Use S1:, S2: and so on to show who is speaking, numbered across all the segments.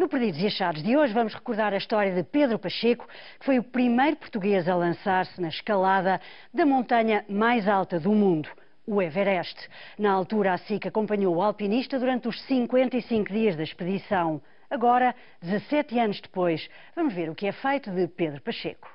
S1: No Perdidos e Achados de hoje vamos recordar a história de Pedro Pacheco, que foi o primeiro português a lançar-se na escalada da montanha mais alta do mundo, o Everest. Na altura, a SIC acompanhou o alpinista durante os 55 dias da expedição. Agora, 17 anos depois, vamos ver o que é feito de Pedro Pacheco.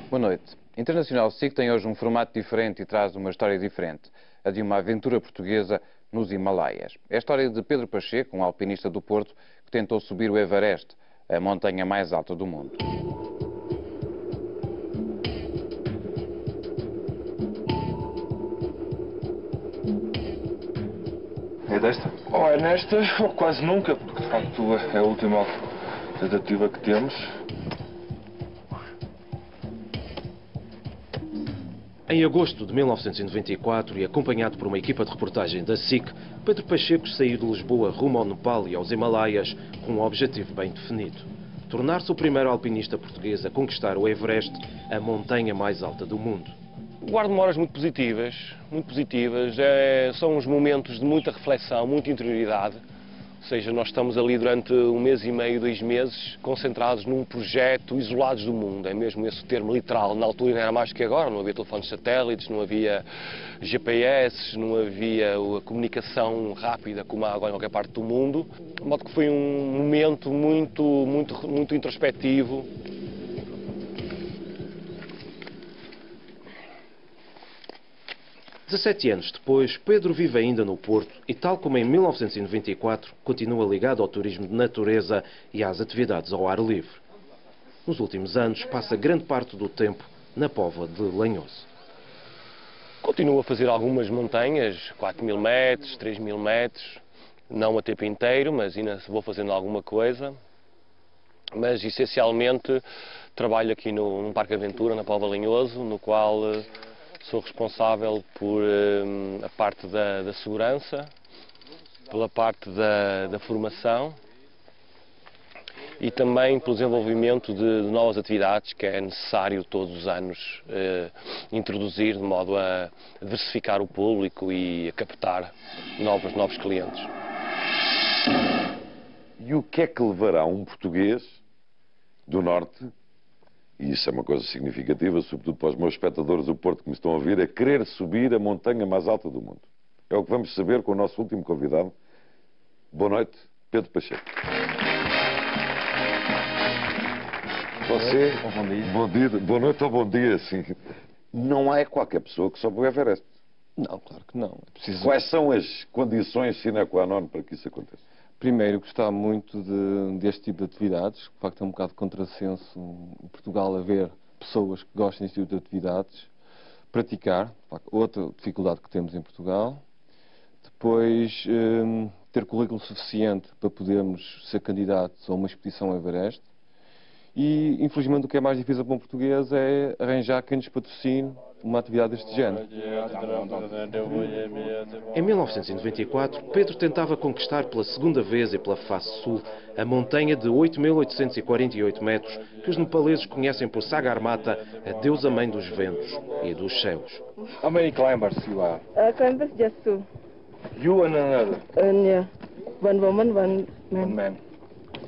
S2: Boa noite. Internacional SIC tem hoje um formato diferente e traz uma história diferente, a de uma aventura portuguesa nos Himalaias. É a história de Pedro Pacheco, um alpinista do Porto, que tentou subir o Everest, a montanha mais alta do mundo.
S3: É desta? Ou é nesta, ou quase nunca, porque de facto é a última tentativa que temos.
S4: Em agosto de 1994, e acompanhado por uma equipa de reportagem da SIC, Pedro Pacheco saiu de Lisboa rumo ao Nepal e aos Himalaias com um objetivo bem definido: tornar-se o primeiro alpinista português a conquistar o Everest, a montanha mais alta do mundo.
S5: Guardo memórias muito positivas, são uns momentos de muita reflexão, muita interioridade. Ou seja, nós estamos ali durante 1 mês e meio, 2 meses, concentrados num projeto, isolados do mundo. É mesmo esse o termo literal. Na altura não era mais do que agora, não havia telefones satélites, não havia GPS, não havia a comunicação rápida como há agora em qualquer parte do mundo. De modo que foi um momento muito introspectivo.
S4: 17 anos depois, Pedro vive ainda no Porto e, tal como em 1994, continua ligado ao turismo de natureza e às atividades ao ar livre. Nos últimos anos, passa grande parte do tempo na Póvoa de Lanhoso.
S5: Continuo a fazer algumas montanhas, 4.000 metros, 3.000 metros, não a tempo inteiro, mas ainda vou fazendo alguma coisa. Mas, essencialmente, trabalho aqui num Parque Aventura, na Póvoa de Lanhoso, no qual sou responsável por a parte da segurança, pela parte da formação e também pelo desenvolvimento de novas atividades que é necessário todos os anos introduzir, de modo a diversificar o público e a captar novos clientes.
S6: E o que é que levará um português do Norte, e isso é uma coisa significativa, sobretudo para os meus espectadores do Porto que me estão a ouvir, a querer subir a montanha mais alta do mundo? É o que vamos saber com o nosso último convidado. Boa noite, Pedro Pacheco. Você, bom dia, boa noite ou bom dia, sim. Não é qualquer pessoa que sobe o Everest.
S7: Não, claro que não. É preciso...
S6: Quais são as condições sine qua non para que isso aconteça?
S7: Primeiro, gostar muito deste tipo de atividades. De facto, é um bocado de contrassenso em Portugal haver pessoas que gostem deste tipo de atividades. Praticar, de facto, outra dificuldade que temos em Portugal. Depois, ter currículo suficiente para podermos ser candidatos a uma expedição ao Everest. E, infelizmente, o que é mais difícil para um português é arranjar quem nos patrocine uma atividade deste género.
S4: Em 1994, Pedro tentava conquistar pela segunda vez e pela face sul a montanha de 8.848 metros que os nepaleses conhecem por Sagarmatha, a deusa mãe dos ventos e dos céus.
S3: How many climbers you are?
S8: Climbers just 2.
S3: You and another?
S8: Yeah. One woman, one man.
S3: One man.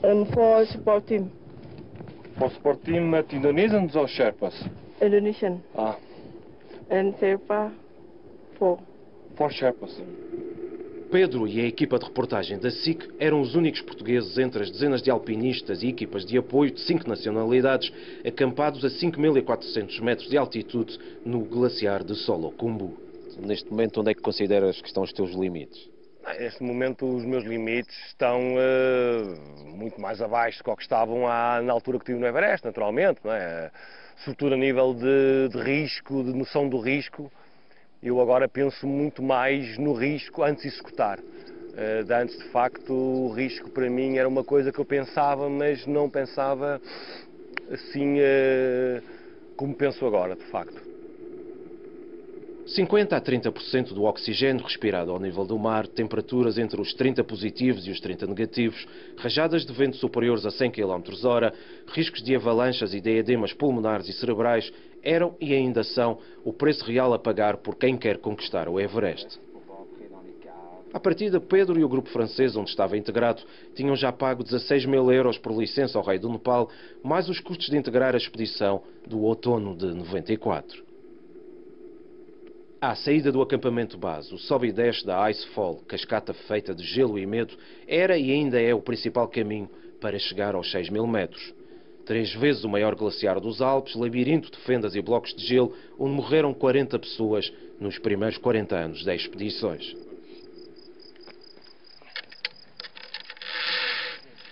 S8: And 4 support team.
S3: For sport team, Indonesians or Sherpas?
S8: Indonesian.
S3: Ah,
S8: And Sherpa 4.
S3: 4 Sherpas.
S4: Pedro e a equipa de reportagem da SIC eram os únicos portugueses entre as dezenas de alpinistas e equipas de apoio de 5 nacionalidades acampados a 5.400 metros de altitude no glaciar de Solokhumbu.
S9: Neste momento, onde é que consideras que estão os teus limites?
S5: Neste momento os meus limites estão muito mais abaixo do que estavam na altura que estive no Everest, naturalmente, não é? Sobretudo a nível de risco, de noção do risco, eu agora penso muito mais no risco antes de executar. Antes, de facto, o risco para mim era uma coisa que eu pensava, mas não pensava assim como penso agora, de facto.
S4: 50% a 30% do oxigênio respirado ao nível do mar, temperaturas entre os 30 positivos e os 30 negativos, rajadas de vento superiores a 100 km/h, riscos de avalanchas e de edemas pulmonares e cerebrais eram e ainda são o preço real a pagar por quem quer conquistar o Everest. À partida, Pedro e o grupo francês onde estava integrado tinham já pago 16 mil euros por licença ao rei do Nepal, mais os custos de integrar a expedição do outono de 94. À saída do acampamento base, o sobe e desce da Icefall, cascata feita de gelo e medo, era e ainda é o principal caminho para chegar aos 6 mil metros. 3 vezes o maior glaciar dos Alpes, labirinto de fendas e blocos de gelo, onde morreram 40 pessoas nos primeiros 40 anos das expedições.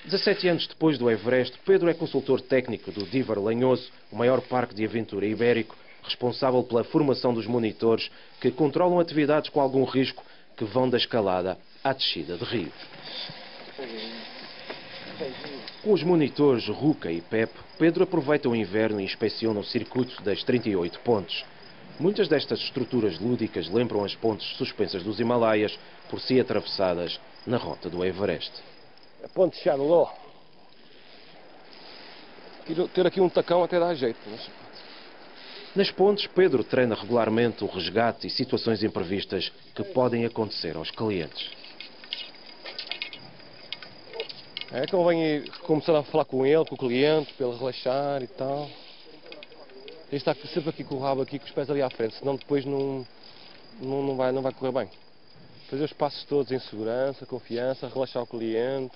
S4: 17 anos depois do Everest, Pedro é consultor técnico do Divar Lanhoso, o maior parque de aventura ibérico, responsável pela formação dos monitores que controlam atividades com algum risco que vão da escalada à descida de rio. Com os monitores Ruka e Pep, Pedro aproveita o inverno e inspeciona o circuito das 38 pontes. Muitas destas estruturas lúdicas lembram as pontes suspensas dos Himalaias, por si atravessadas na rota do Everest.
S5: A ponte de Charlot. Ter aqui um tacão até dá jeito.
S4: Nas pontes, Pedro treina regularmente o resgate e situações imprevistas que podem acontecer aos clientes.
S5: É que convém começar a falar com ele, com o cliente, para ele relaxar e tal. Ele está sempre aqui com o rabo aqui, com os pés ali à frente, senão depois não vai correr bem. Fazer os passos todos em segurança, confiança, relaxar o cliente.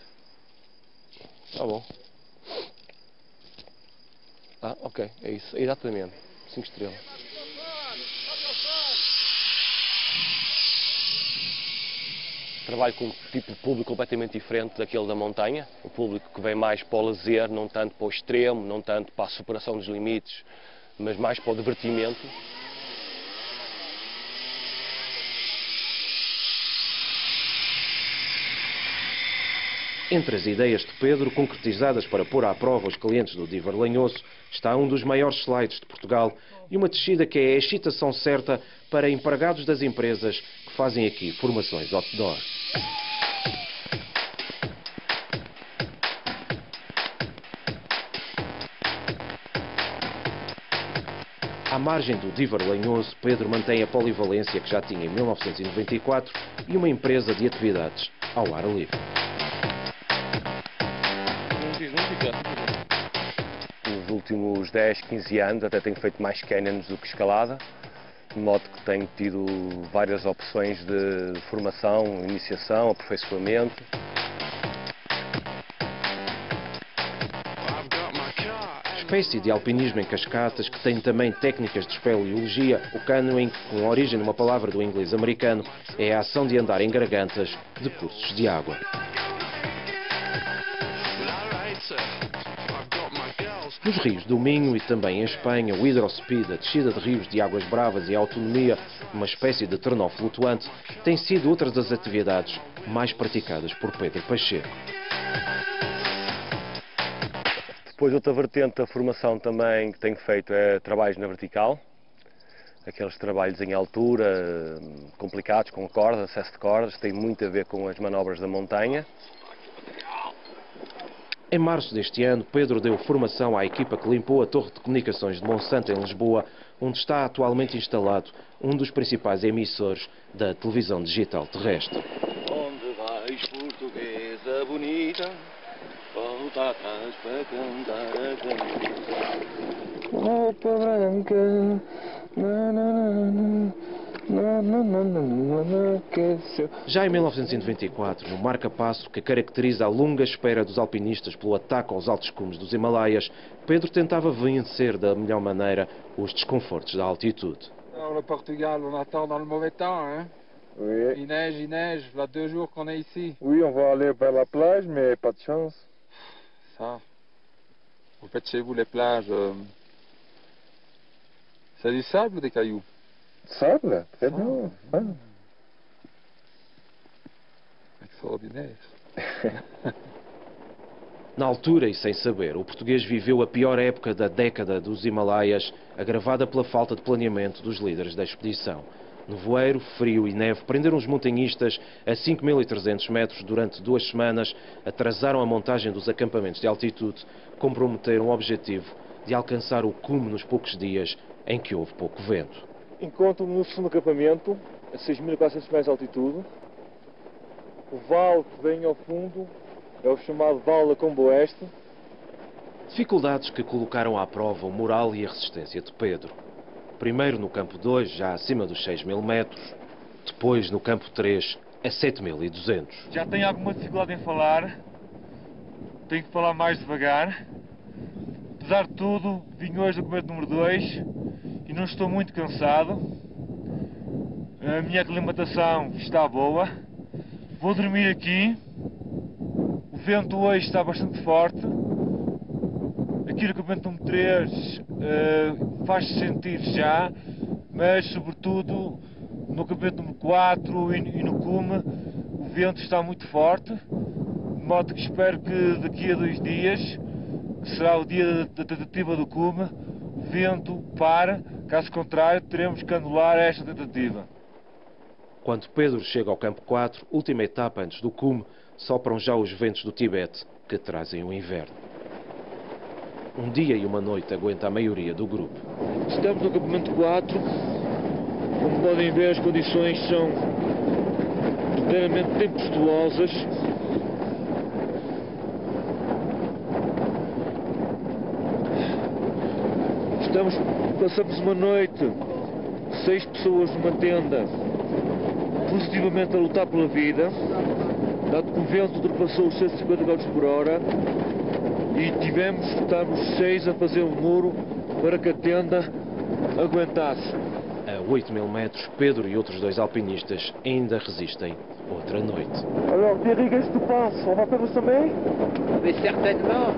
S5: Tá bom. Ah, ok, é isso, exatamente. 5 estrelas. Trabalho com um tipo de público completamente diferente daquele da montanha. O público que vem mais para o lazer, não tanto para o extremo, não tanto para a superação dos limites, mas mais para o divertimento.
S4: Entre as ideias de Pedro, concretizadas para pôr à prova os clientes do Divar Lanhoso, está um dos maiores slides de Portugal e uma descida que é a excitação certa para empregados das empresas que fazem aqui formações outdoor. À margem do Divar Lanhoso, Pedro mantém a polivalência que já tinha em 1994 e uma empresa de atividades ao ar livre.
S5: Nos últimos 10, 15 anos até tenho feito mais canyons do que escalada, de modo que tenho tido várias opções de formação, iniciação, aperfeiçoamento.
S4: Espécie de alpinismo em cascatas que tem também técnicas de espeleologia, o canoeing, com origem numa palavra do inglês americano, é a ação de andar em gargantas de cursos de água. Nos rios do Minho e também em Espanha, o hidrospeed, a descida de rios de águas bravas e a autonomia, uma espécie de trenó flutuante, têm sido outras das atividades mais praticadas por Pedro Pacheco.
S5: Depois outra vertente da formação também que tenho feito é trabalhos na vertical, aqueles trabalhos em altura, complicados, com cordas, acesso de cordas, tem muito a ver com as manobras da montanha.
S4: Em março deste ano, Pedro deu formação à equipa que limpou a torre de comunicações de Monsanto em Lisboa, onde está atualmente instalado um dos principais emissores da televisão digital terrestre.
S10: Onde vais, portuguesa bonita, volta atrás para cantar a canção. Roupa branca,
S4: Já em 1994, no marca-passo que caracteriza a longa espera dos alpinistas pelo ataque aos altos cumes dos Himalaias, Pedro tentava vencer da melhor maneira os desconfortos da altitude.
S11: Le Portugal, on attend dans le mauvais temps, hein?
S3: Oui.
S11: Il neige, voilà 2 jours qu'on est ici.
S3: Oui, on va aller vers la plage, mais pas de chance.
S11: Ça. Vous faites chez vous les plages. C'est du sable ou des cailloux?
S3: Sable, très bien. Ah.
S11: Extraordinaire.
S4: Na altura e sem saber, o português viveu a pior época da década dos Himalaias, agravada pela falta de planeamento dos líderes da expedição. Nevoeiro, frio e neve prenderam os montanhistas a 5.300 metros durante 2 semanas, atrasaram a montagem dos acampamentos de altitude, comprometeram o objetivo de alcançar o cume nos poucos dias em que houve pouco vento.
S3: Encontro-me no segundo acampamento, a 6.400 metros de altitude. O vale que vem ao fundo é o chamado Vale da Comboeste.
S4: Dificuldades que colocaram à prova o moral e a resistência de Pedro. Primeiro no campo 2, já acima dos 6.000 metros. Depois no campo 3, a 7.200.
S3: Já tenho alguma dificuldade em falar. Tenho que falar mais devagar. Apesar de tudo, vim hoje do acampamento número 2 e não estou muito cansado. A minha aclimatação está boa. Vou dormir aqui. O vento hoje está bastante forte. Aqui no acampamento número 3 faz-se sentir já, mas sobretudo no acampamento número 4 e no cume o vento está muito forte, de modo que espero que daqui a 2 dias, que será o dia da tentativa do cume, o vento pare, caso contrário teremos que anular esta tentativa.
S4: Quando Pedro chega ao campo 4, última etapa antes do cume, sopram já os ventos do Tibete, que trazem o inverno. Um dia e uma noite aguenta a maioria do grupo.
S3: Estamos no acampamento 4. Como podem ver, as condições são verdadeiramente tempestuosas. Passamos uma noite, 6 pessoas numa tenda, positivamente a lutar pela vida, dado que o vento ultrapassou os 150 km por hora. E estamos 6 a fazer um muro para que a tenda aguentasse.
S4: A 8.000 metros, Pedro e outros 2 alpinistas ainda resistem outra noite.
S3: Alors, Thierry, qu'est-ce que tu penses? On va faire le sommet?
S12: Mais certainement,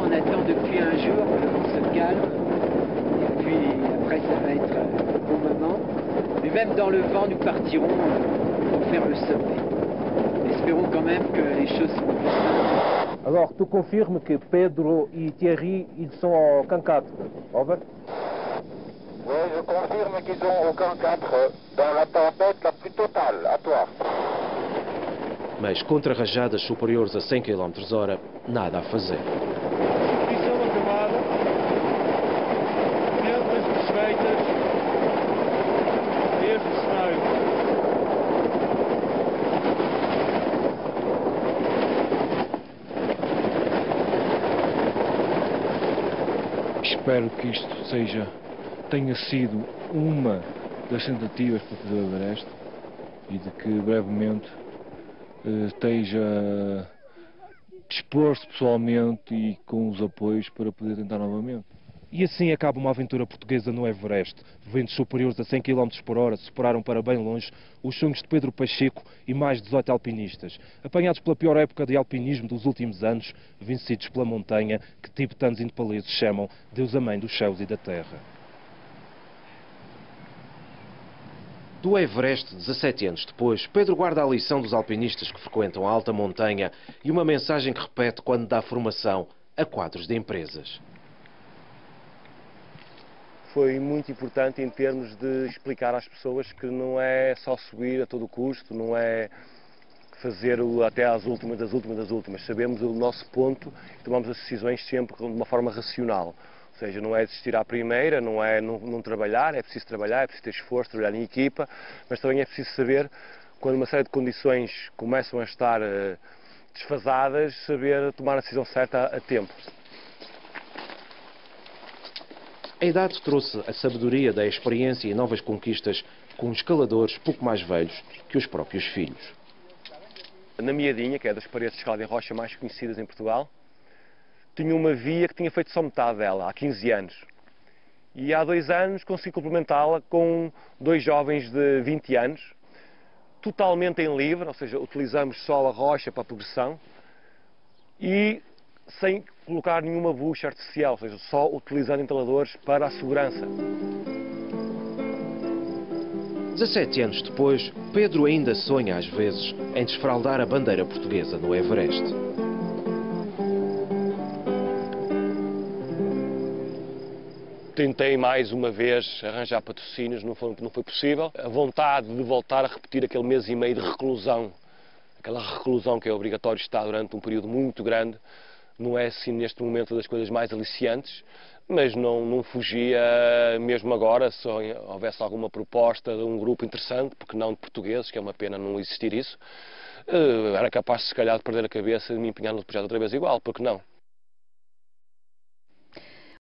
S12: on attend depuis un jour que le vent se calme. Et puis après, ça va être un bon moment. Mais même dans le vent, nous partirons pour faire le sommet. Espérons quand même que les choses sont plus simples.
S13: Alors, tu confirmes que Pedro et Thierry, ils sont au camp 4, Over?
S14: Oui, je confirme qu'ils sont au camp 4, dans la tempête la plus totale. À toi.
S4: Mas contra rajadas superiores a 100 km/h, nada a fazer.
S3: Missão acabada. Tendas desfeitas. Este cenário. Espero que isto tenha sido uma das tentativas para fazer o Everest e de que brevemente esteja disposto pessoalmente e com os apoios para poder tentar novamente.
S4: E assim acaba uma aventura portuguesa no Everest. Ventos superiores a 100 km por hora superaram para bem longe os sonhos de Pedro Pacheco e mais 18 alpinistas, apanhados pela pior época de alpinismo dos últimos anos, vencidos pela montanha que tibetanos e nepaleses chamam Deus a Mãe dos céus e da terra. Do Everest, 17 anos depois, Pedro guarda a lição dos alpinistas que frequentam a alta montanha e uma mensagem que repete quando dá formação a quadros de empresas.
S5: Foi muito importante em termos de explicar às pessoas que não é só subir a todo custo, não é fazer até às últimas das últimas das últimas. Sabemos o nosso ponto e tomamos as decisões sempre de uma forma racional. Ou seja, não é desistir à primeira, não é não trabalhar, é preciso trabalhar, é preciso ter esforço, trabalhar em equipa, mas também é preciso saber, quando uma série de condições começam a estar desfasadas, saber tomar a decisão certa a tempo.
S4: A idade trouxe a sabedoria da experiência e novas conquistas com escaladores pouco mais velhos que os próprios filhos.
S5: Na Miadinha, que é das paredes de escalada em rocha mais conhecidas em Portugal, tinha uma via que tinha feito só metade dela, há 15 anos. E há 2 anos consegui complementá-la com 2 jovens de 20 anos, totalmente em livre, ou seja, utilizamos só a rocha para a progressão e sem colocar nenhuma bucha artificial, ou seja, só utilizando entaladores para a segurança.
S4: 17 anos depois, Pedro ainda sonha às vezes em desfraldar a bandeira portuguesa no Everest.
S5: Tentei mais uma vez arranjar patrocínios, não foi possível. A vontade de voltar a repetir aquele mês e meio de reclusão, aquela reclusão que é obrigatório estar durante um período muito grande, não é assim neste momento das coisas mais aliciantes, mas não fugia mesmo agora, se houvesse alguma proposta de um grupo interessante, porque não de portugueses, que é uma pena não existir isso, era capaz se calhar de perder a cabeça e de me empenhar no projeto outra vez igual, porque não?